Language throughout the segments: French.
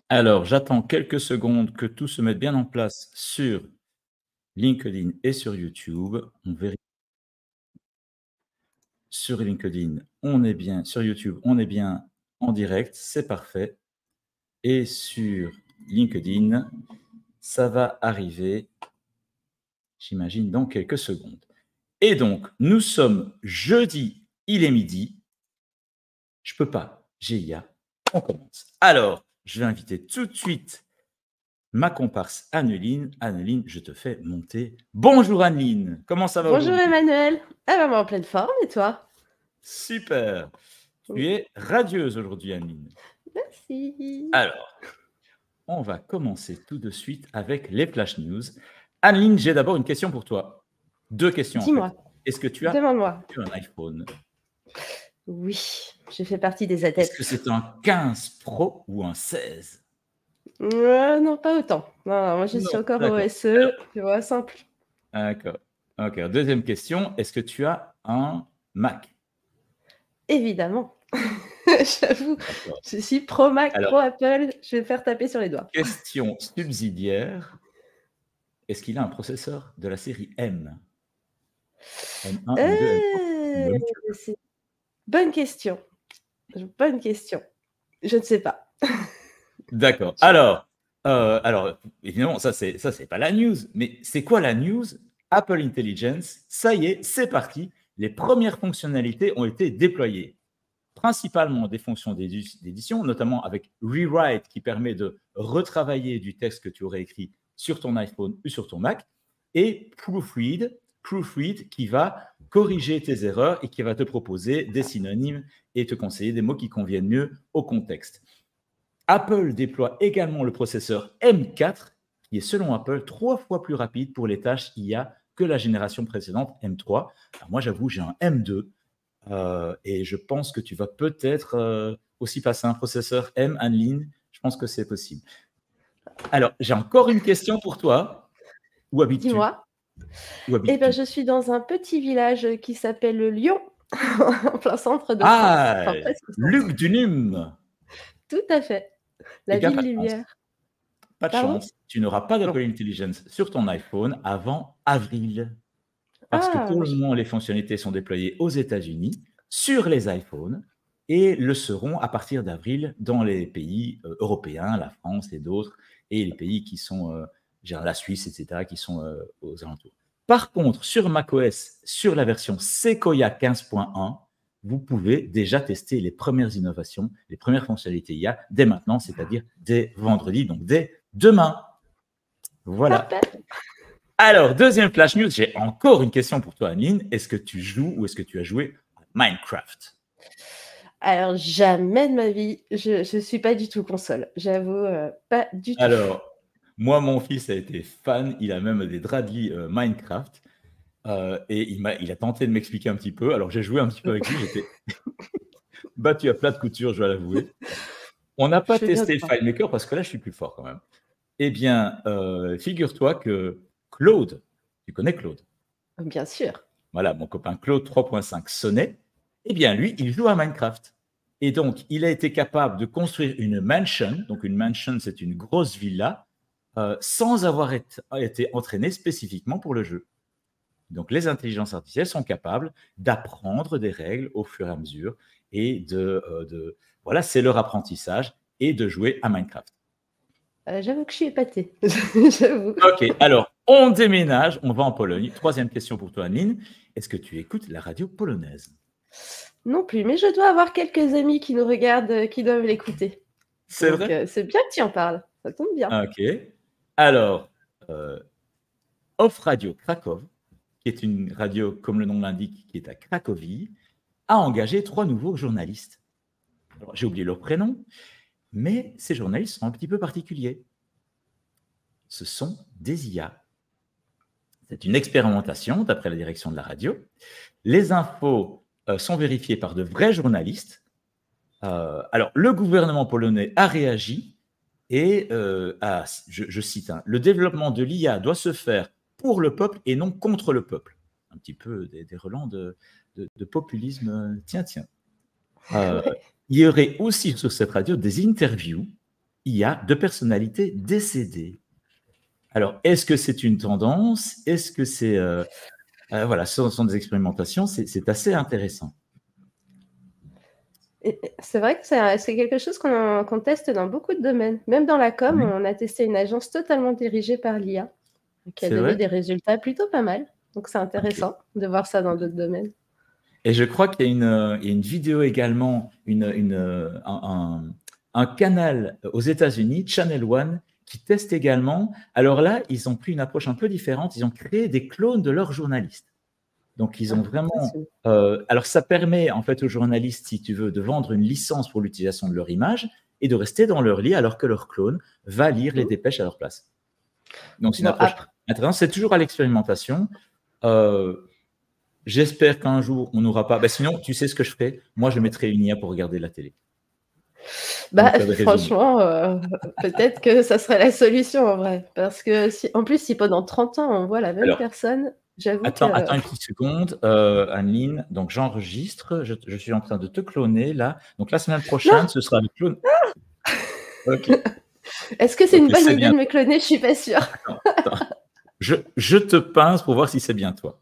Alors, j'attends quelques secondes que tout se mette bien en place sur LinkedIn et sur YouTube. On vérifie sur LinkedIn, on est bien, sur YouTube, on est bien en direct, c'est parfait. Et sur LinkedIn, ça va arriver, j'imagine, dans quelques secondes. Et donc, nous sommes jeudi, il est midi. Je peux pas, GIA, on commence. Alors, je vais inviter tout de suite ma comparse Anneline. Anneline, je te fais monter. Bonjour Anneline, comment ça va Bonjour aujourd'hui? Emmanuel. Ah bah, moi en pleine forme et toi? Super. Tu es radieuse aujourd'hui, Anneline. Merci. Alors, on va commencer tout de suite avec les flash news. Anneline, j'ai d'abord une question pour toi. Deux questions en fait. Dis-moi, Est-ce que tu as demande-moi. un iPhone? Oui, je fais partie des Est-ce que adeptes. c'est un 15 Pro ou un 16? Non, pas autant. Non, moi je suis Non, encore au d'accord. SE, tu vois, simple. D'accord. Ok, deuxième question. Est-ce que tu as un Mac? Évidemment. J'avoue, D'accord. je suis pro Mac, Alors, pro Apple, je vais me faire taper sur les doigts. question subsidiaire. Est-ce qu'il a un processeur de la série M? M1, M2, M3 ou Euh, M2? c'est- Bonne question. Bonne question. Je ne sais pas. D'accord. Je- Alors, évidemment, ça, c'est pas la news. Mais c'est quoi la news? Apple Intelligence, ça y est, c'est parti. Les premières fonctionnalités ont été déployées. Principalement des fonctions d'édition, notamment avec Rewrite qui permet de retravailler du texte que tu aurais écrit sur ton iPhone ou sur ton Mac, et Proofread qui va corriger tes erreurs et qui va te proposer des synonymes et te conseiller des mots qui conviennent mieux au contexte. Apple déploie également le processeur M4, qui est selon Apple 3 fois plus rapide pour les tâches IA que la génération précédente, M3. Alors moi, j'avoue, j'ai un M2, et je pense que tu vas peut-être aussi passer un processeur M, Anneline. Je pense que c'est possible. Alors, j'ai encore une question pour toi. Où habites-tu? Dis-moi. Où Eh ben, habites-tu? je suis dans un petit village qui s'appelle Lyon, en plein centre de France. Ah, Enfin, presque au Luc centre. du Num. Tout à fait. Eh La bien, ville pas de chance. lumière. Pas de Pardon? chance. Tu n'auras pas Non. d'Apple Intelligence sur ton iPhone avant avril. Parce que Ah, pour mais le moment, les fonctionnalités sont déployées aux États-Unis sur les iPhones et le seront à partir d'avril dans les pays européens, la France et d'autres, et les pays qui sont, genre la Suisse, etc., qui sont aux alentours. Par contre, sur macOS, sur la version Sequoia 15.1, vous pouvez déjà tester les premières innovations, les premières fonctionnalités IA dès maintenant, c'est-à-dire dès vendredi, donc dès demain. Voilà. parfait. Alors, deuxième flash news, j'ai encore une question pour toi, Anine. Est-ce que tu joues ou est-ce que tu as joué à Minecraft? Alors, jamais de ma vie, je suis pas du tout console. J'avoue, pas du tout. Alors, moi, mon fils a été fan. Il a même des draps de lit Minecraft. Et il a tenté de m'expliquer un petit peu. Alors, j'ai joué un petit peu avec lui. J'étais battu à plat de couture, je dois l'avouer. On n'a pas Je veux bien te testé le croire. FileMaker parce que là, je suis plus fort quand même. Eh bien, figure-toi que Claude, tu connais Claude? Bien sûr. Voilà, mon copain Claude 3.5 Sonnet, eh bien, lui, il joue à Minecraft. Et donc, il a été capable de construire une mansion. Donc, une mansion, c'est une grosse villa, sans avoir été entraîné spécifiquement pour le jeu. Donc, les intelligences artificielles sont capables d'apprendre des règles au fur et à mesure et voilà, c'est leur apprentissage et de jouer à Minecraft. J'avoue que je suis épatée. J'avoue. Ok, alors on déménage, on va en Pologne. Troisième question pour toi, Anine. Est-ce que tu écoutes la radio polonaise? Non plus, mais je dois avoir quelques amis qui nous regardent, qui doivent l'écouter. C'est Donc, vrai? c'est bien que tu en parles. Ça tombe bien. Ok. Alors, euh, Off Radio Krakow, qui est une radio, comme le nom l'indique, qui est à Cracovie, a engagé 3 nouveaux journalistes. Alors, j'ai oublié leur prénom, mais ces journalistes sont un petit peu particuliers. Ce sont des IA. C'est une expérimentation, d'après la direction de la radio. Les infos sont vérifiées par de vrais journalistes. Alors, le gouvernement polonais a réagi et je cite, hein, le développement de l'IA doit se faire pour le peuple et non contre le peuple. Un petit peu des relents de populisme. Tiens, tiens. Euh, Ouais. il y aurait aussi sur cette radio des interviews IA de personnalités décédées. Alors, est-ce que c'est une tendance? Est-ce que c'est… voilà, ce sont des expérimentations, c'est assez intéressant. C'est vrai que c'est quelque chose qu'on teste dans beaucoup de domaines. Même dans la com, on a testé une agence totalement dirigée par l'IA qui a donné des résultats plutôt pas mal. Donc, c'est intéressant de voir ça dans d'autres domaines. Et je crois qu'il y a une vidéo également, un canal aux États-Unis, Channel One, qui teste également. Alors là, ils ont pris une approche un peu différente. Ils ont créé des clones de leurs journalistes. Donc, ils ont vraiment… alors, ça permet en fait aux journalistes, si tu veux, de vendre une licence pour l'utilisation de leur image et de rester dans leur lit alors que leur clone va lire les dépêches à leur place. Donc, c'est une approche intéressante. C'est toujours à l'expérimentation. J'espère qu'un jour, on n'aura pas… sinon, tu sais ce que je ferai? Moi, je mettrai une IA pour regarder la télé. Franchement, peut-être que ça serait la solution en vrai. Parce que en plus, si pendant 30 ans, on voit la même personne… Attends une petite seconde, Anne-Lyne. Donc, j'enregistre. Je suis en train de te cloner là. Donc, la semaine prochaine, ce sera le clone. Ok. Est-ce que c'est une bonne idée de me cloner? Je suis pas sûre. Attends. Je te pince pour voir si c'est bien toi.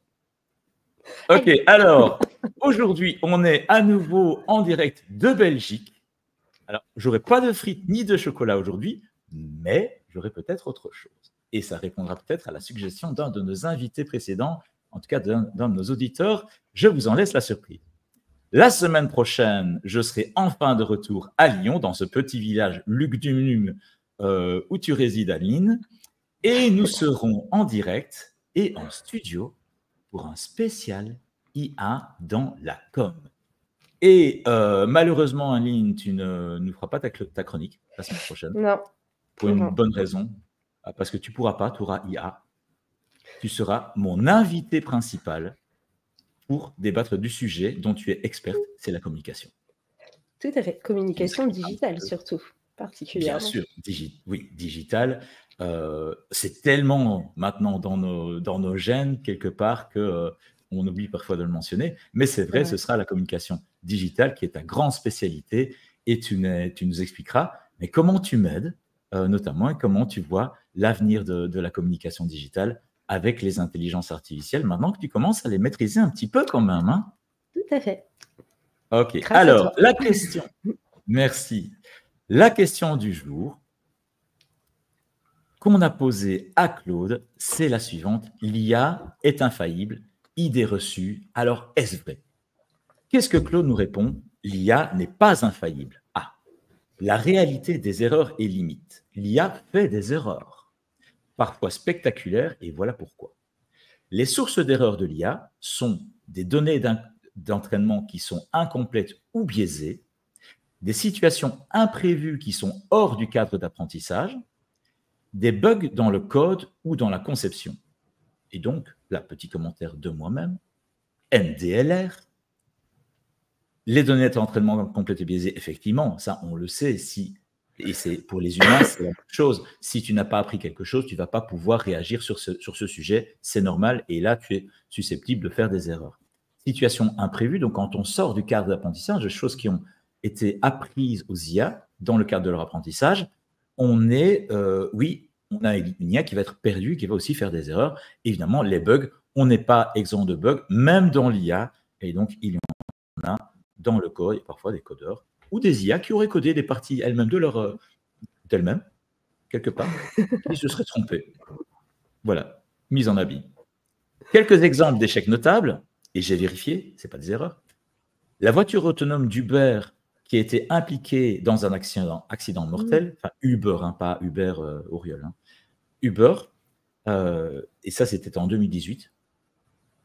Ok. Alors, aujourd'hui, on est à nouveau en direct de Belgique. Alors, j'aurai pas de frites ni de chocolat aujourd'hui, mais j'aurai peut-être autre chose. Et ça répondra peut-être à la suggestion d'un de nos invités précédents, en tout cas d'un de nos auditeurs. Je vous en laisse la surprise. La semaine prochaine, je serai enfin de retour à Lyon, dans ce petit village Lugdunum où tu résides, Aline. Et nous serons en direct et en studio pour un spécial IA dans la com. Et malheureusement, Aline, tu ne nous feras pas ta chronique la semaine prochaine. Non. Pour une bonne raison. Parce que tu ne pourras pas, tu auras IA. Tu seras mon invité principal pour débattre du sujet dont tu es experte, c'est la communication. Tout à fait. Communication digitale, surtout, particulièrement. Bien sûr, oui, digitale. C'est tellement maintenant dans nos gènes, quelque part, qu'on oublie parfois de le mentionner. Mais c'est vrai, ce sera la communication digitale qui est ta grande spécialité. Et tu nous expliqueras, mais comment tu m'aides notamment, et comment tu vois l'avenir de la communication digitale avec les intelligences artificielles, maintenant que tu commences à les maîtriser un petit peu quand même. Hein? Tout à fait. Ok, alors, la question, merci. La question du jour qu'on a posée à Claude, c'est la suivante. L'IA est infaillible, idée reçue, alors est-ce vrai? Qu'est-ce que Claude nous répond? L'IA n'est pas infaillible. La réalité des erreurs est limite. L'IA fait des erreurs, parfois spectaculaires, et voilà pourquoi. Les sources d'erreurs de l'IA sont des données d'entraînement qui sont incomplètes ou biaisées, des situations imprévues qui sont hors du cadre d'apprentissage, des bugs dans le code ou dans la conception. Et donc, là, petit commentaire de moi-même, MDLR, les données d'entraînement complètes et biaisées, effectivement, ça, on le sait. Et c'est pour les humains, c'est la même chose. Si tu n'as pas appris quelque chose, tu ne vas pas pouvoir réagir sur ce sujet. C'est normal. Et là, tu es susceptible de faire des erreurs. Situation imprévue, donc quand on sort du cadre d'apprentissage, des choses qui ont été apprises aux IA dans le cadre de leur apprentissage, on a une IA qui va être perdue, qui va aussi faire des erreurs. Évidemment, les bugs, on n'est pas exempt de bugs, même dans l'IA. Et donc, il y en a dans le code, et parfois des codeurs, ou des IA qui auraient codé des parties elles-mêmes d'elles-mêmes, quelque part, qui se seraient trompées. Voilà, mise en habit. Quelques exemples d'échecs notables, et j'ai vérifié, ce n'est pas des erreurs. La voiture autonome d'Uber qui a été impliquée dans un accident mortel, enfin Uber, pas Uber Auriol, Uber, et ça c'était en 2018.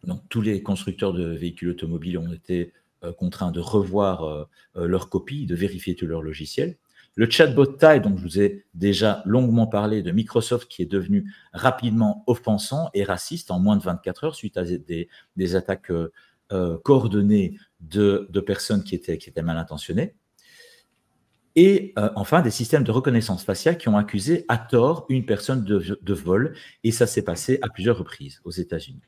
Donc tous les constructeurs de véhicules automobiles ont été contraints de revoir leur copie, de vérifier tout leur logiciel. Le chatbot Tide, dont je vous ai déjà longuement parlé, de Microsoft, qui est devenu rapidement offensant et raciste en moins de 24 heures suite à des attaques coordonnées de personnes qui étaient mal intentionnées. Et enfin, des systèmes de reconnaissance faciale qui ont accusé à tort une personne de vol, et ça s'est passé à plusieurs reprises aux États-Unis.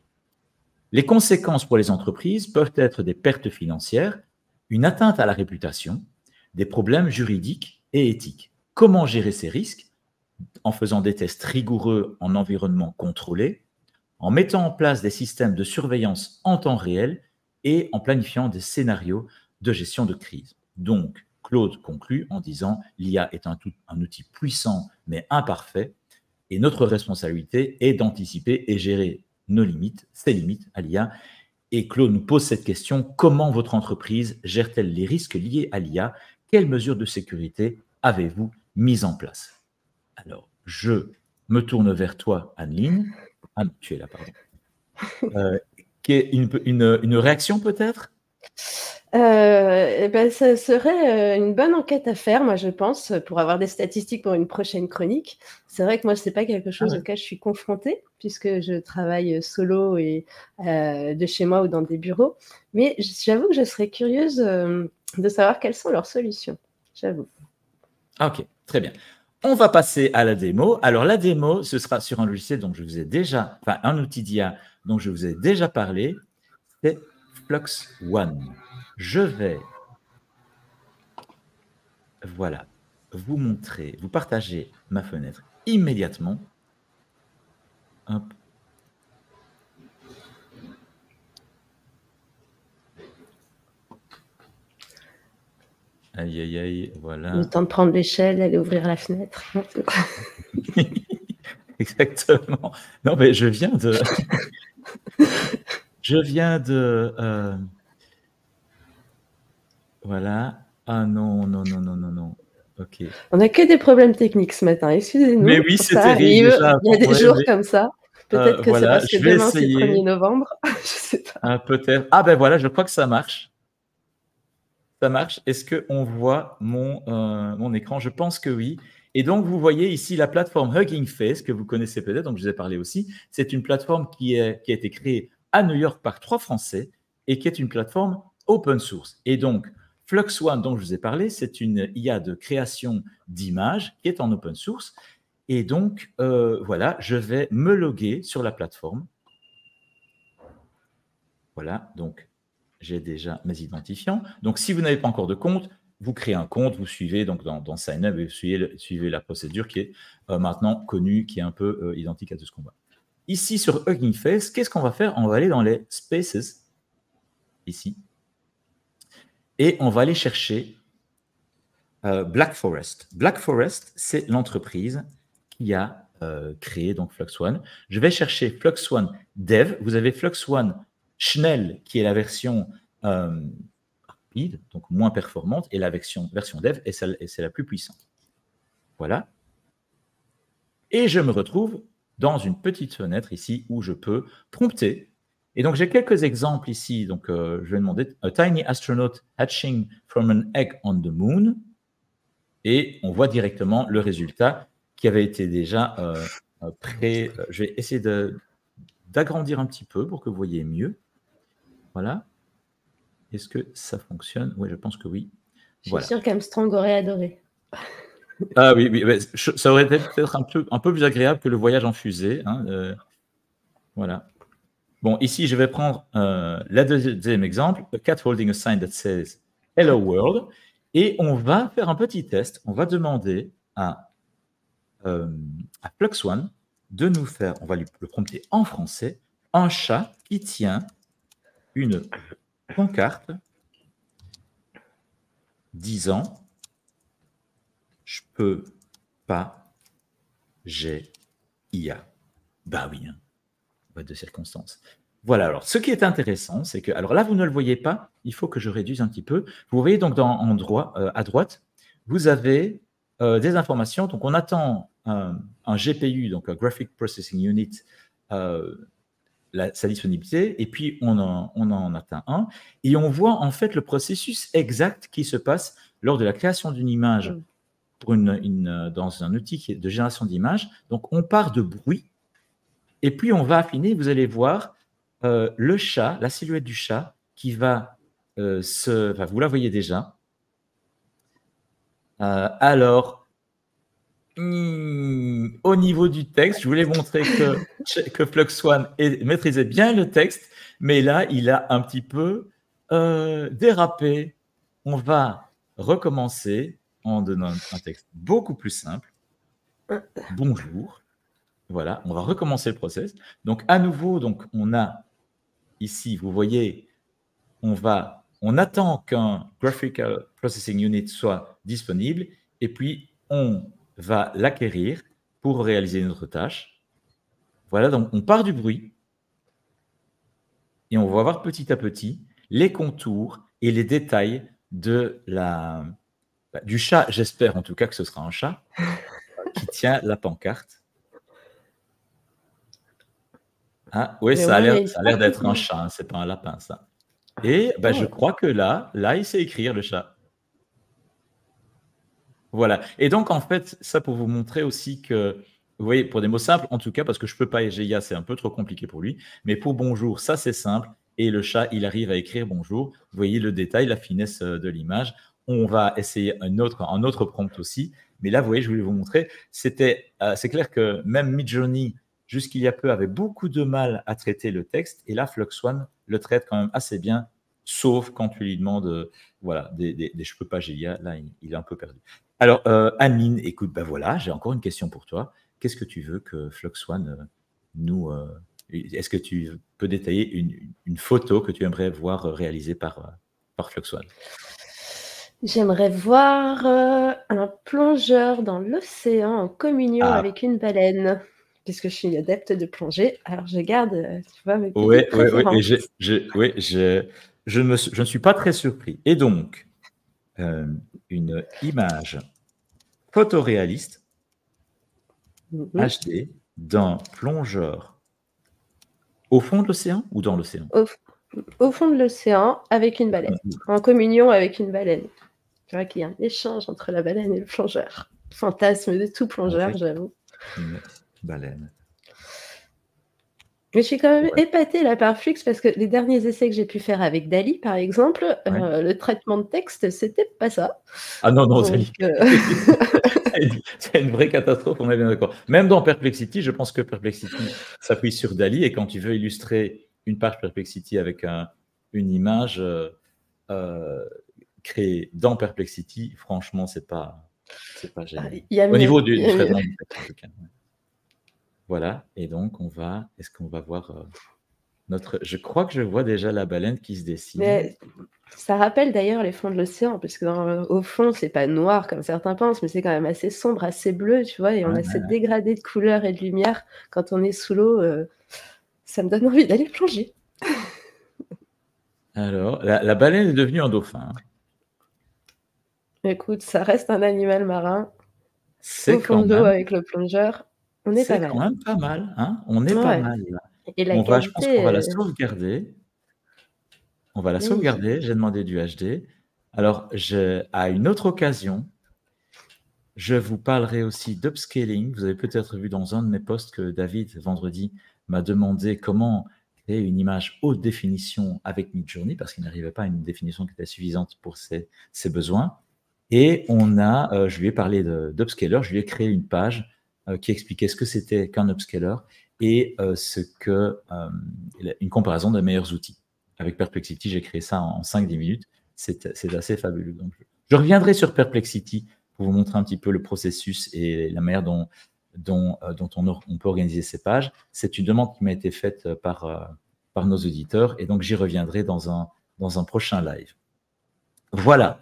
Les conséquences pour les entreprises peuvent être des pertes financières, une atteinte à la réputation, des problèmes juridiques et éthiques. comment gérer ces risques en faisant des tests rigoureux en environnement contrôlé, en mettant en place des systèmes de surveillance en temps réel et en planifiant des scénarios de gestion de crise. Donc, Claude conclut en disant « L'IA est un outil puissant mais imparfait et notre responsabilité est d'anticiper et gérer nos limites, ses limites à l'IA. » Et Claude nous pose cette question, comment votre entreprise gère-t-elle les risques liés à l'IA? Quelles mesures de sécurité avez-vous mises en place? Alors, je me tourne vers toi, Anneline. Ah, tu es là, pardon. Une réaction peut-être? Ça serait une bonne enquête à faire, moi je pense, pour avoir des statistiques pour une prochaine chronique. C'est vrai que moi, ce n'est pas quelque chose auquel je suis confrontée, puisque je travaille solo et de chez moi ou dans des bureaux. Mais j'avoue que je serais curieuse de savoir quelles sont leurs solutions. J'avoue. Ok, très bien. On va passer à la démo. Alors, la démo, ce sera sur un logiciel dont je vous ai déjà, enfin, un outil d'IA dont je vous ai déjà parlé, c'est Flux One. Je vais, voilà, vous montrer, vous partager ma fenêtre immédiatement. Hop. Aïe, aïe, aïe, voilà. Le temps de prendre l'échelle, d'aller ouvrir la fenêtre. Exactement. Non, mais je viens de... Voilà. Ah non, non, non, non, non, non. Ok. On n'a que des problèmes techniques ce matin, excusez-nous. Mais oui, c'est terrible. Déjà, il y a des jours comme ça. Peut-être que voilà, c'est parce que demain, c'est le 1er novembre. Je sais pas. Peut-être. Ah ben voilà, je crois que ça marche. Ça marche. Est-ce qu'on voit mon écran? Je pense que oui. Et donc, vous voyez ici la plateforme Hugging Face, que vous connaissez peut-être, donc je vous ai parlé aussi. C'est une plateforme qui a été créée à New York par 3 Français et qui est une plateforme open source. Et donc, Flux One, dont je vous ai parlé, c'est une IA de création d'images qui est en open source. Et donc, voilà, je vais me loguer sur la plateforme. Voilà, donc j'ai déjà mes identifiants. Donc, si vous n'avez pas encore de compte, vous créez un compte, vous suivez donc dans Sign Up et vous suivez la procédure qui est maintenant connue, qui est un peu identique à tout ce qu'on voit. Ici, sur Hugging Face, qu'est-ce qu'on va faire? On va aller dans les Spaces, ici, et on va aller chercher Black Forest. Black Forest, c'est l'entreprise qui a créé donc Flux One. Je vais chercher Flux One Dev. Vous avez Flux One Schnell, qui est la version rapide, donc moins performante, et la version Dev, et c'est la plus puissante. Voilà. Et je me retrouve dans une petite fenêtre ici où je peux prompter. Et donc, j'ai quelques exemples ici. Donc, je vais demander « A tiny astronaut hatching from an egg on the moon ». Et on voit directement le résultat qui avait été déjà prêt. Je vais essayer d'agrandir un petit peu pour que vous voyez mieux. Voilà. Est-ce que ça fonctionne? Oui, je pense que oui. Je suis sûre qu'Armstrong aurait adoré. Ah oui, ça aurait été peut-être un peu plus agréable que le voyage en fusée. Hein, voilà. Bon, ici, je vais prendre le deuxième exemple, a cat holding a sign that says « Hello world ». Et on va faire un petit test. On va demander à Flux One de nous faire, on va le prompter en français, un chat qui tient une pancarte disant « Je peux pas, j'ai IA ». Bah oui, hein, pas de circonstances. Voilà, alors ce qui est intéressant, c'est que, alors là, vous ne le voyez pas, il faut que je réduise un petit peu. Vous voyez donc à droite, vous avez des informations. Donc, on attend un GPU, donc un Graphic Processing Unit, sa disponibilité, et puis on en atteint un, et on voit en fait le processus exact qui se passe lors de la création d'une image dans un outil de génération d'images. Donc, on part de bruit, et puis on va affiner, vous allez voir, le chat, la silhouette du chat qui va vous la voyez déjà. Alors, au niveau du texte, je voulais montrer que Flux One maîtrisait bien le texte, mais là, il a un petit peu dérapé. On va recommencer. en donnant un texte beaucoup plus simple. Bonjour. Voilà, on va recommencer le process. Donc, à nouveau, donc, on a ici, vous voyez, on attend qu'un Graphical Processing Unit soit disponible et puis on va l'acquérir pour réaliser notre tâche. Voilà, donc on part du bruit et on va voir petit à petit les contours et les détails du chat, j'espère en tout cas que ce sera un chat, qui tient la pancarte. Ah, oui, ça a l'air d'être un chat, hein, c'est pas un lapin, ça. Et je crois que là, il sait écrire, le chat. Voilà. Et donc, en fait, ça pour vous montrer aussi que, vous voyez, pour des mots simples, en tout cas, parce que je ne peux pas Egea, c'est un peu trop compliqué pour lui, mais pour bonjour, ça c'est simple. Et le chat, il arrive à écrire bonjour. Vous voyez le détail, la finesse de l'image. On va essayer un autre prompt aussi. Mais là, vous voyez, je voulais vous montrer, c'est clair que même Midjourney, jusqu'il y a peu, avait beaucoup de mal à traiter le texte. Et là, Flux One le traite quand même assez bien, sauf quand tu lui demandes voilà, je peux pas Egea, là, il est un peu perdu. Alors, Anine, écoute, voilà, j'ai encore une question pour toi. Qu'est-ce que tu veux que Flux One nous... Est-ce que tu peux détailler une photo que tu aimerais voir réalisée par Flux One? J'aimerais voir un plongeur dans l'océan en communion avec une baleine. Puisque je suis adepte de plongée, alors je garde, tu vois, mes petites préférences. Je ne suis pas très surpris. Et donc, une image photoréaliste HD d'un plongeur au fond de l'océan ou dans l'océan? Au fond de l'océan avec une baleine, en communion avec une baleine. Tu vois qu'il y a un échange entre la baleine et le plongeur. Fantasme de tout plongeur, j'avoue. Une baleine. Mais je suis quand même épatée là par Flux parce que les derniers essais que j'ai pu faire avec DALL-E, par exemple, le traitement de texte, c'était pas ça. Ah non, DALL-E. C'est une vraie catastrophe, on est bien d'accord. Même dans Perplexity, je pense que Perplexity s'appuie sur DALL-E et quand tu veux illustrer une page Perplexity avec une image créée dans Perplexity, franchement, c'est pas génial. Au niveau du traitement du texte, en tout cas. Voilà, et donc est-ce qu'on va voir je crois que je vois déjà la baleine qui se dessine. Mais ça rappelle d'ailleurs les fonds de l'océan, parce que au fond, c'est pas noir comme certains pensent, mais c'est quand même assez sombre, assez bleu, tu vois, et on a cette dégradé de couleurs et de lumière quand on est sous l'eau. Ça me donne envie d'aller plonger. Alors, la baleine est devenue un dauphin. Écoute, ça reste un animal marin. Au fond de l'eau avec le plongeur, on est pas mal. C'est quand même pas mal, hein, on est pas mal là. Et la je qualité, pense qu'on va la sauvegarder. On va la sauvegarder, j'ai demandé du HD. Alors, à une autre occasion, je vous parlerai aussi d'upscaling. Vous avez peut-être vu dans un de mes posts que David, vendredi, m'a demandé comment créer une image haute définition avec Midjourney, parce qu'il n'arrivait pas à une définition qui était suffisante pour ses besoins. Et je lui ai parlé d'upscaler, je lui ai créé une page qui expliquait ce que c'était qu'un upscaler et une comparaison de meilleurs outils. Avec Perplexity, j'ai créé ça en 5-10 minutes. C'est assez fabuleux. Donc, je reviendrai sur Perplexity pour vous montrer un petit peu le processus et la manière dont on peut organiser ces pages. C'est une demande qui m'a été faite par nos auditeurs et donc j'y reviendrai dans un prochain live. Voilà.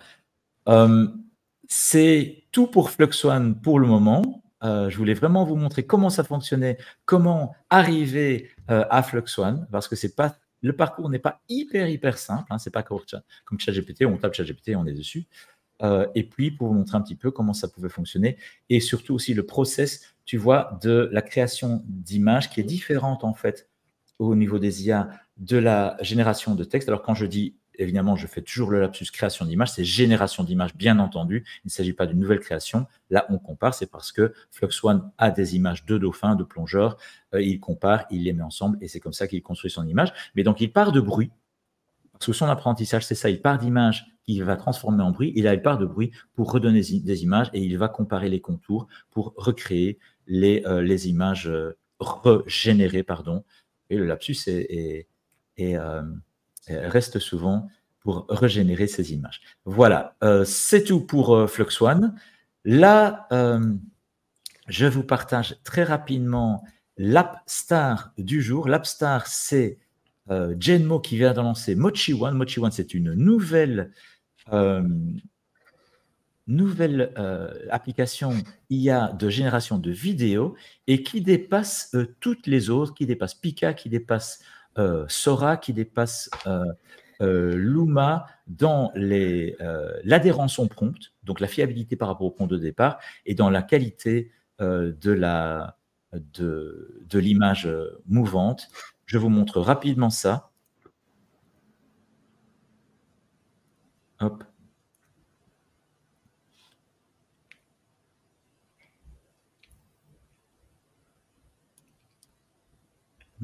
C'est tout pour Flux One pour le moment. Je voulais vraiment vous montrer comment ça fonctionnait, comment arriver à Flux One, parce que le parcours n'est pas hyper simple. Hein, c'est pas comme ChatGPT, on tape ChatGPT et on est dessus. Et puis, pour vous montrer un petit peu comment ça pouvait fonctionner et surtout aussi le process, tu vois, de la création d'images qui est différente en fait au niveau des IA de la génération de texte. Alors, quand je dis, évidemment, je fais toujours le lapsus création d'images, c'est génération d'images, bien entendu. Il ne s'agit pas d'une nouvelle création. Là, on compare, c'est parce que Flux One a des images de dauphins, de plongeurs. Il compare, il les met ensemble et c'est comme ça qu'il construit son image. Mais donc, il part de bruit. Parce que son apprentissage, c'est ça. Il part d'images qu'il va transformer en bruit. Et là, il part de bruit pour redonner des images et il va comparer les contours pour recréer les images régénérées, pardon. Et le lapsus reste souvent pour régénérer ces images. Voilà, c'est tout pour Flux One. Là, je vous partage très rapidement l'app star du jour. L'app star, c'est Genmo qui vient de lancer Mochi One. Mochi One, c'est une nouvelle application IA de génération de vidéos et qui dépasse toutes les autres, qui dépasse Pika, qui dépasse Sora, qui dépasse Luma dans l'adhérence en prompt, donc la fiabilité par rapport au prompt de départ, et dans la qualité de l'image mouvante. Je vous montre rapidement ça. Hop.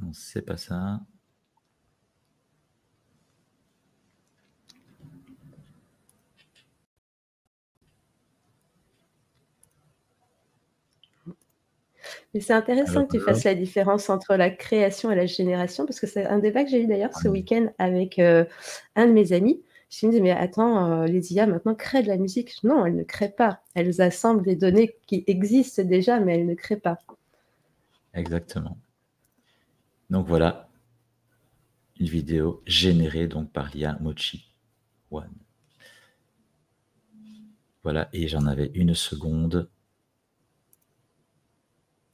Non, c'est pas ça. Mais c'est intéressant que tu fasses la différence entre la création et la génération, parce que c'est un débat que j'ai eu d'ailleurs ce week-end avec un de mes amis. Je me disais, mais attends, les IA maintenant créent de la musique. Non, elles ne créent pas. Elles assemblent des données qui existent déjà, mais elles ne créent pas. Exactement. Donc voilà, une vidéo générée donc par l'IA Mochi One. Voilà, et j'en avais une seconde.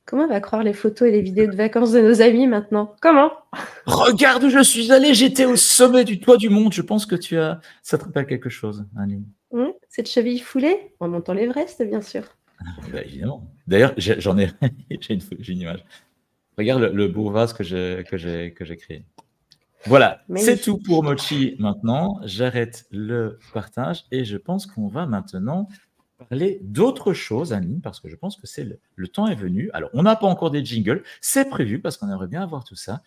Comment on va croire les photos et les vidéos de vacances de nos amis maintenant? Comment? Regarde où je suis allé, j'étais au sommet du toit du monde. Je pense que ça te rappelle quelque chose, Aline. Cette cheville foulée en montant l'Everest, bien sûr. Bah, évidemment. D'ailleurs, j'ai une image. Regarde le beau vase que j'ai créé. Voilà, c'est tout pour Mochi maintenant. J'arrête le partage et je pense qu'on va maintenant parler d'autres choses, Aline, parce que je pense que le temps est venu. Alors, on n'a pas encore des jingles, c'est prévu parce qu'on aimerait bien avoir tout ça.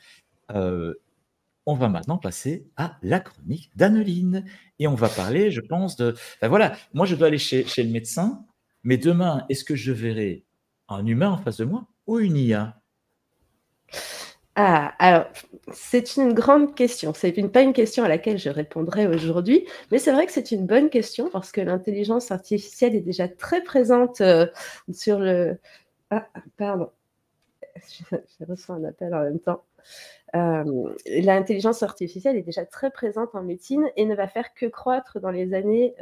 On va maintenant passer à la chronique d'Anneline et on va parler, je pense, voilà, moi je dois aller chez le médecin, mais demain, est-ce que je verrai un humain en face de moi ou une IA? Ah, alors, c'est une grande question. C'est pas une question à laquelle je répondrai aujourd'hui, mais c'est vrai que c'est une bonne question parce que l'intelligence artificielle est déjà très présente sur le... Ah, pardon. Je reçois un appel en même temps. L'intelligence artificielle est déjà très présente en médecine et ne va faire que croître dans les années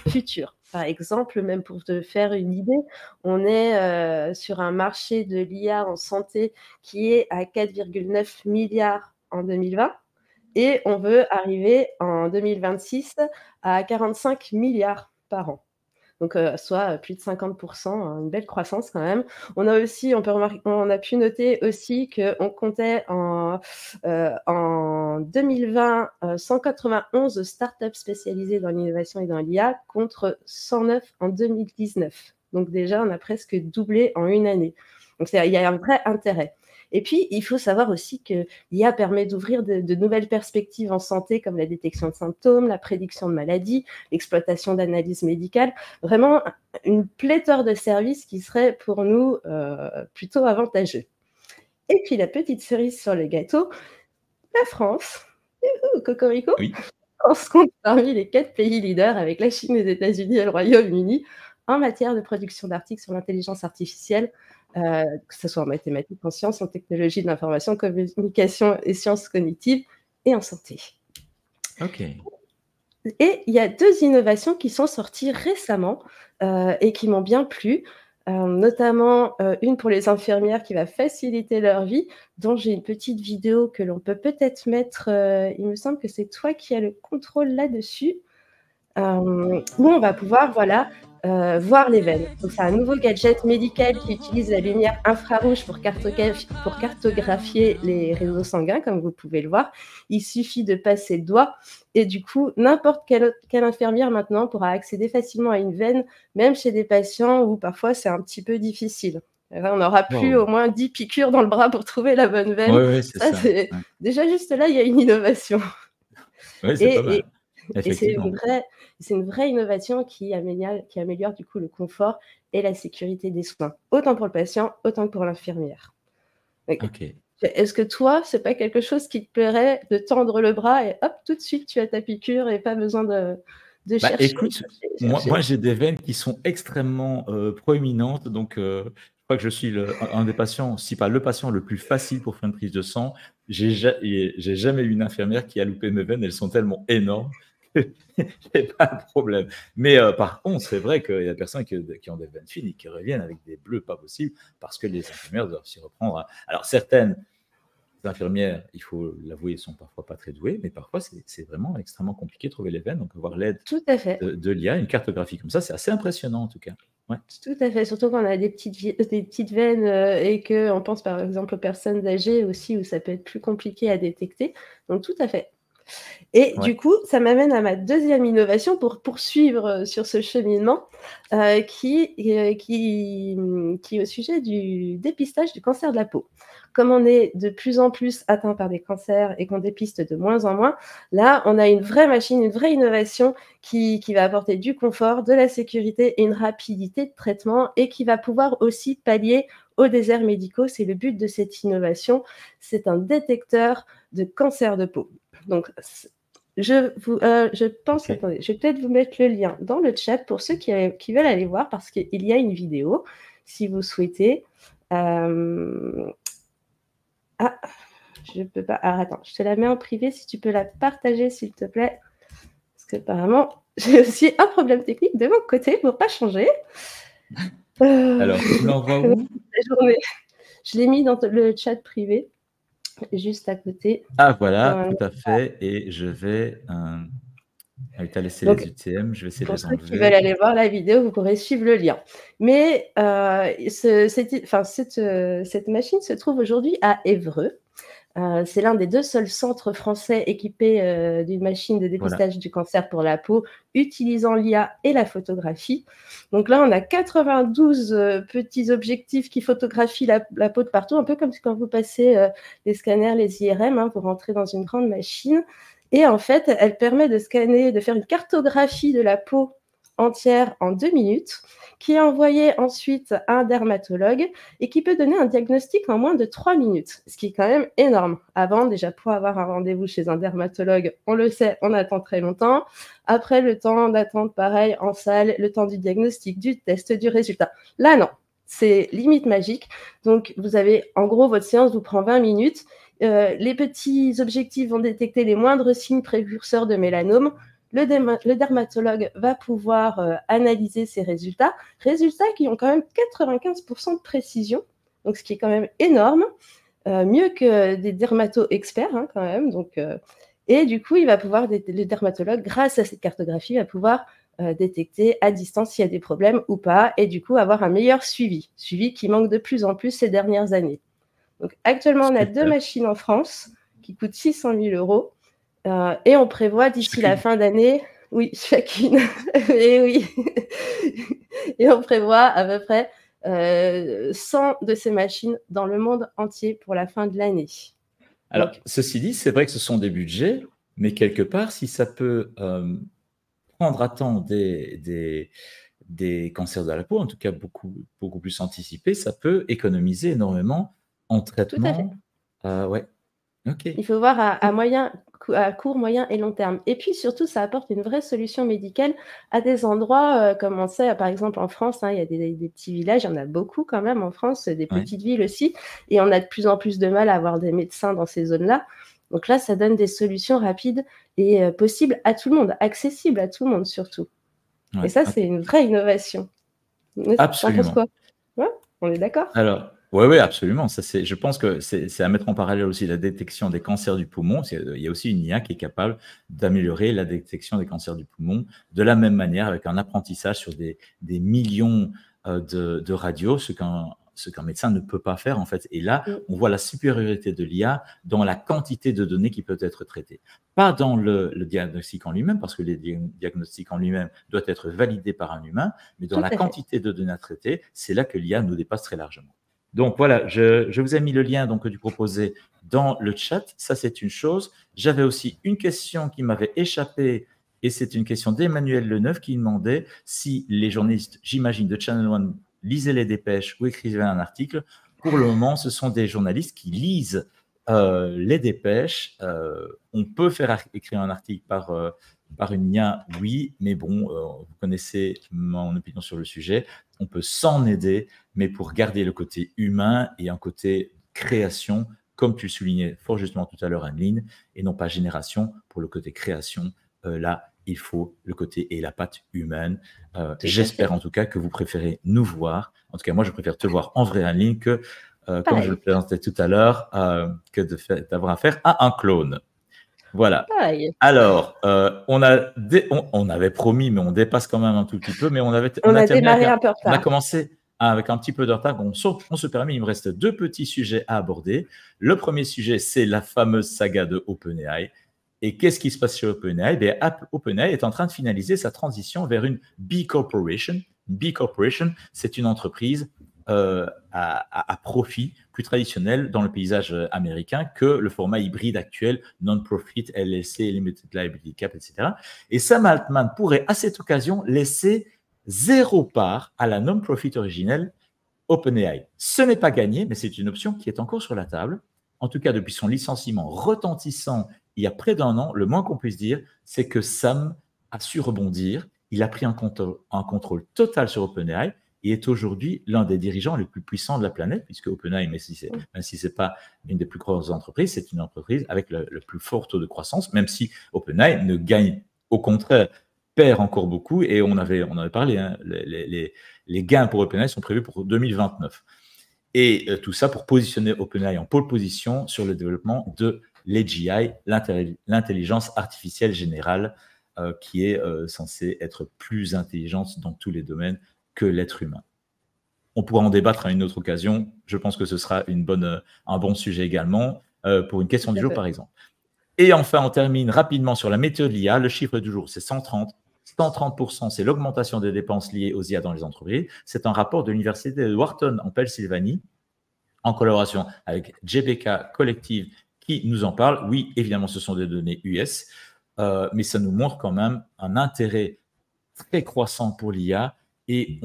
futures. Par exemple, même pour te faire une idée, on est sur un marché de l'IA en santé qui est à 4,9 milliards en 2020 et on veut arriver en 2026 à 45 milliards par an. Donc, soit plus de 50%, une belle croissance quand même. On a pu noter aussi qu'on comptait en 2020 191 startups spécialisées dans l'innovation et dans l'IA contre 109 en 2019. Donc déjà, on a presque doublé en une année. Donc il y a un vrai intérêt. Et puis, il faut savoir aussi que l'IA permet d'ouvrir de nouvelles perspectives en santé, comme la détection de symptômes, la prédiction de maladies, l'exploitation d'analyses médicales. Vraiment, une pléthore de services qui seraient pour nous plutôt avantageux. Et puis, la petite cerise sur le gâteau, la France, cocorico, Oui. on se compte parmi les 4 pays leaders avec la Chine, les États-Unis et le Royaume-Uni en matière de production d'articles sur l'intelligence artificielle, que ce soit en mathématiques, en sciences, en technologie de l'information, communication et sciences cognitives et en santé. Ok. Et il y a 2 innovations qui sont sorties récemment et qui m'ont bien plu, notamment une pour les infirmières qui va faciliter leur vie, dont j'ai une petite vidéo que l'on peut peut-être mettre, il me semble que c'est toi qui as le contrôle là-dessus, où on va pouvoir voir les veines. Donc c'est un nouveau gadget médical qui utilise la lumière infrarouge pour cartographier les réseaux sanguins, comme vous pouvez le voir. Il suffit de passer le doigt et du coup, n'importe quelle infirmière maintenant pourra accéder facilement à une veine, même chez des patients où parfois c'est un petit peu difficile. On n'aura plus au moins 10 piqûres dans le bras pour trouver la bonne veine. Oui, c'est ça. Déjà, juste là, il y a une innovation. Oui, c'est pas mal. Et c'est une vraie innovation qui améliore du coup le confort et la sécurité des soins, autant pour le patient, autant que pour l'infirmière. Ok. Est-ce que toi, c'est pas quelque chose qui te plairait de tendre le bras et hop, tout de suite, tu as ta piqûre et pas besoin de Bah, chercher, écoute, moi chercher? j'ai des veines qui sont extrêmement, proéminentes, donc je crois que je suis un des patients, si pas le patient le plus facile pour faire une prise de sang. J'ai jamais eu une infirmière qui a loupé mes veines, elles sont tellement énormes que j'ai pas de problème. Mais par contre, c'est vrai qu'il y a des personnes qui ont des veines fines et qui reviennent avec des bleus pas possibles parce que les infirmières doivent s'y reprendre, hein. Alors certaines les infirmières, il faut l'avouer, sont parfois pas très douées, mais parfois c'est vraiment extrêmement compliqué de trouver les veines, donc avoir l'aide Tout à fait. de l'IA, une cartographie comme ça, c'est assez impressionnant en tout cas. Ouais. Tout à fait, surtout quand on a des petites veines, et qu'on pense par exemple aux personnes âgées aussi où ça peut être plus compliqué à détecter. Donc tout à fait. Et Ouais. du coup, ça m'amène à ma deuxième innovation pour poursuivre, sur ce cheminement, qui est au sujet du dépistage du cancer de la peau. Comme on est de plus en plus atteint par des cancers et qu'on dépiste de moins en moins, là, on a une vraie machine, une vraie innovation qui va apporter du confort, de la sécurité et une rapidité de traitement et qui va pouvoir aussi pallier aux déserts médicaux. C'est le but de cette innovation. C'est un détecteur de cancer de peau. Donc, je pense, Ok. attendez, je vais peut-être vous mettre le lien dans le chat pour ceux qui veulent aller voir parce qu'il y a une vidéo, si vous souhaitez. Ah, je peux pas. Alors attends, je te la mets en privé si tu peux la partager, s'il te plaît. Parce que apparemment, j'ai aussi un problème technique de mon côté pour pas changer. Alors, tu l'envoies où? La journée. Je l'ai mis dans le chat privé, juste à côté. Ah voilà, tout à fait. Et je vais. Ah, tu as laissé les Donc, UTM, je vais essayer de pour les ceux qui veulent enlever. aller voir la vidéo, vous pourrez suivre le lien. Mais cette machine se trouve aujourd'hui à Évreux. C'est l'un des 2 seuls centres français équipés d'une machine de Voilà. dépistage du cancer pour la peau, utilisant l'IA et la photographie. Donc là, on a 92 petits objectifs qui photographient la peau de partout, un peu comme quand vous passez les scanners, les IRM, hein, pour rentrer dans une grande machine. Et en fait, elle permet de scanner, de faire une cartographie de la peau entière en 2 minutes, qui est envoyée ensuite à un dermatologue et qui peut donner un diagnostic en moins de 3 minutes, ce qui est quand même énorme. Avant, déjà, pour avoir un rendez-vous chez un dermatologue, on le sait, on attend très longtemps. Après, le temps d'attente, pareil, en salle, le temps du diagnostic, du test, du résultat. Là, non, c'est limite magique. Donc, vous avez, en gros, votre séance vous prend 20 minutes. Les petits objectifs vont détecter les moindres signes précurseurs de mélanome. Le dermatologue va pouvoir analyser ces résultats qui ont quand même 95% de précision, donc ce qui est quand même énorme, mieux que des dermato-experts, hein, quand même. Donc, et du coup, le dermatologue, grâce à cette cartographie, va pouvoir détecter à distance s'il y a des problèmes ou pas, et du coup avoir un meilleur suivi qui manque de plus en plus ces dernières années. Donc actuellement, on a 2 Super. machines en France qui coûtent 600 000 €, et on prévoit d'ici la Chacune. fin d'année, oui, chacune, et oui, et on prévoit à peu près 100 de ces machines dans le monde entier pour la fin de l'année. Alors, Donc, ceci dit, c'est vrai que ce sont des budgets, mais quelque part, si ça peut prendre à temps des cancers de la peau, en tout cas beaucoup, beaucoup plus anticipés, ça peut économiser énormément en tout à fait. traitement. Ouais, ok. Il faut voir à court, moyen et long terme. Et puis surtout, ça apporte une vraie solution médicale à des endroits, comme on sait, par exemple en France, hein, il y a des petits villages, il y en a beaucoup quand même en France, des Ouais. petites villes aussi, et on a de plus en plus de mal à avoir des médecins dans ces zones-là. Donc là, ça donne des solutions rapides et possibles à tout le monde, accessibles à tout le monde surtout. Et Ouais, ça, c'est ok. une vraie innovation. Tu en penses Absolument. quoi? Ouais, on est d'accord? Alors, oui, ouais, absolument. Je pense que c'est à mettre en parallèle aussi la détection des cancers du poumon. Il y a aussi une IA qui est capable d'améliorer la détection des cancers du poumon de la même manière avec un apprentissage sur des millions de radios, ce qu'un médecin ne peut pas faire en fait. Et là, Mmh. on voit la supériorité de l'IA dans la quantité de données qui peuvent être traitées. Pas dans le diagnostic en lui-même, parce que le diagnostic en lui-même doit être validé par un humain, mais dans Tout la à fait. quantité de données à traiter, c'est là que l'IA nous dépasse très largement. Donc voilà, je vous ai mis le lien donc, que tu proposais dans le chat. Ça, c'est une chose. J'avais aussi une question qui m'avait échappé, et c'est une question d'Emmanuel Leneuf qui demandait si les journalistes, j'imagine, de Channel One lisaient les dépêches ou écrivaient un article. pour le moment, ce sont des journalistes qui lisent les dépêches. On peut faire écrire un article par une IA, oui, mais bon, vous connaissez mon opinion sur le sujet. On peut s'en aider, mais pour garder le côté humain et un côté création, comme tu le soulignais fort justement tout à l'heure, Anne-Lyne, et non pas génération, pour le côté création, là, il faut le côté et la patte humaine. J'espère en tout cas que vous préférez nous voir. En tout cas, moi, je préfère te voir en vrai, Anne-Lyne, que, comme je le présentais tout à l'heure, que d'avoir affaire à un clone. Voilà. Alors, on avait promis, mais on dépasse quand même un tout petit peu, mais on a démarré un peu en retard. On a commencé avec un petit peu de retard. On se permet, il me reste 2 petits sujets à aborder. Le premier sujet, c'est la fameuse saga de OpenAI. Et qu'est-ce qui se passe chez OpenAI? OpenAI est en train de finaliser sa transition vers une B Corporation. B Corporation, c'est une entreprise à profit plus traditionnel dans le paysage américain que le format hybride actuel, non-profit, LLC, Limited Liability Cap, etc. Et Sam Altman pourrait à cette occasion laisser 0 part à la non-profit originelle OpenAI. Ce n'est pas gagné, mais c'est une option qui est encore sur la table. En tout cas, depuis son licenciement retentissant il y a près d'1 an, le moins qu'on puisse dire, c'est que Sam a su rebondir. Il a pris un contrôle total sur OpenAI et est aujourd'hui l'un des dirigeants les plus puissants de la planète, puisque OpenAI, même si ce n'est pas une des plus grosses entreprises, c'est une entreprise avec le plus fort taux de croissance, même si OpenAI ne gagne, au contraire, perd encore beaucoup. Et on avait parlé, hein, les gains pour OpenAI sont prévus pour 2029. Et tout ça pour positionner OpenAI en pole position sur le développement de l'AGI, l'intelligence artificielle générale, qui est censée être plus intelligente dans tous les domaines que l'être humain. On pourra en débattre à une autre occasion. Je pense que ce sera un bon sujet également pour une question du jour, par exemple. Et enfin, on termine rapidement sur la méthode de l'IA. Le chiffre du jour, c'est 130. 130%, c'est l'augmentation des dépenses liées aux IA dans les entreprises. C'est un rapport de l'Université de Wharton en Pennsylvanie, en collaboration avec GBK Collective, qui nous en parle. Oui, évidemment, ce sont des données US, mais ça nous montre quand même un intérêt très croissant pour l'IA. Et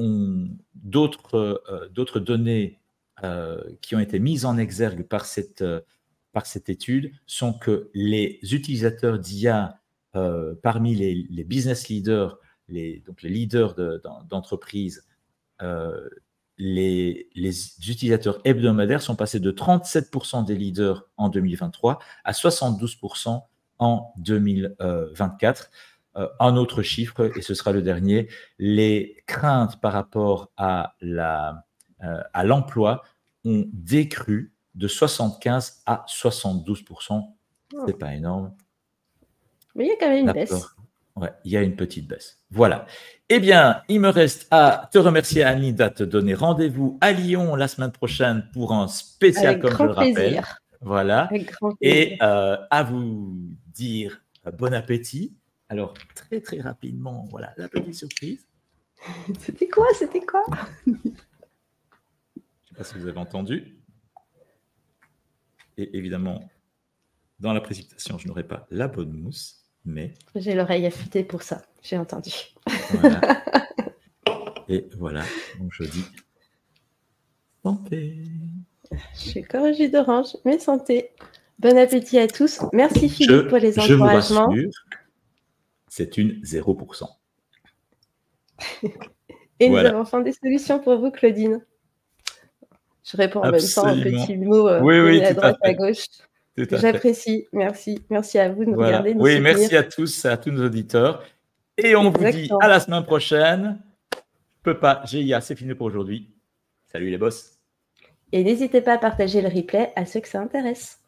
d'autres données qui ont été mises en exergue par cette étude sont que les utilisateurs d'IA parmi les business leaders, donc les leaders d'entreprises, les utilisateurs hebdomadaires sont passés de 37% des leaders en 2023 à 72% en 2024. Un autre chiffre, et ce sera le dernier, les craintes par rapport à l'emploi ont décru de 75 à 72%. C'est pas énorme. Mais il y a quand même une baisse. Ouais, il y a une petite baisse. Voilà. Eh bien, il me reste à te remercier, Anne-Lyne, de te donner rendez-vous à Lyon la semaine prochaine pour un spécial, avec comme je le rappelle. Voilà. Avec grand plaisir. Et à vous dire bon appétit. Alors, très, très rapidement, voilà, la petite surprise. C'était quoi? Je ne sais pas si vous avez entendu. Et évidemment, dans la précipitation, je n'aurai pas la bonne mousse, mais... J'ai l'oreille affûtée pour ça, j'ai entendu. Voilà. Et voilà, donc je dis santé. Je suis corrigée d'orange, mais santé. Bon appétit à tous. Merci Philippe pour les encouragements. Je vous rassure, c'est une 0%. Et voilà. Nous avons enfin des solutions pour vous, Claudine. Je réponds en même temps aux petits mots à droite, à gauche. J'apprécie. Merci. Merci à vous de nous regarder. Nous soutenir. Merci à tous nos auditeurs. Et on vous dit à la semaine prochaine. Je peux pas. GIA, c'est fini pour aujourd'hui. Salut les boss. Et n'hésitez pas à partager le replay à ceux que ça intéresse.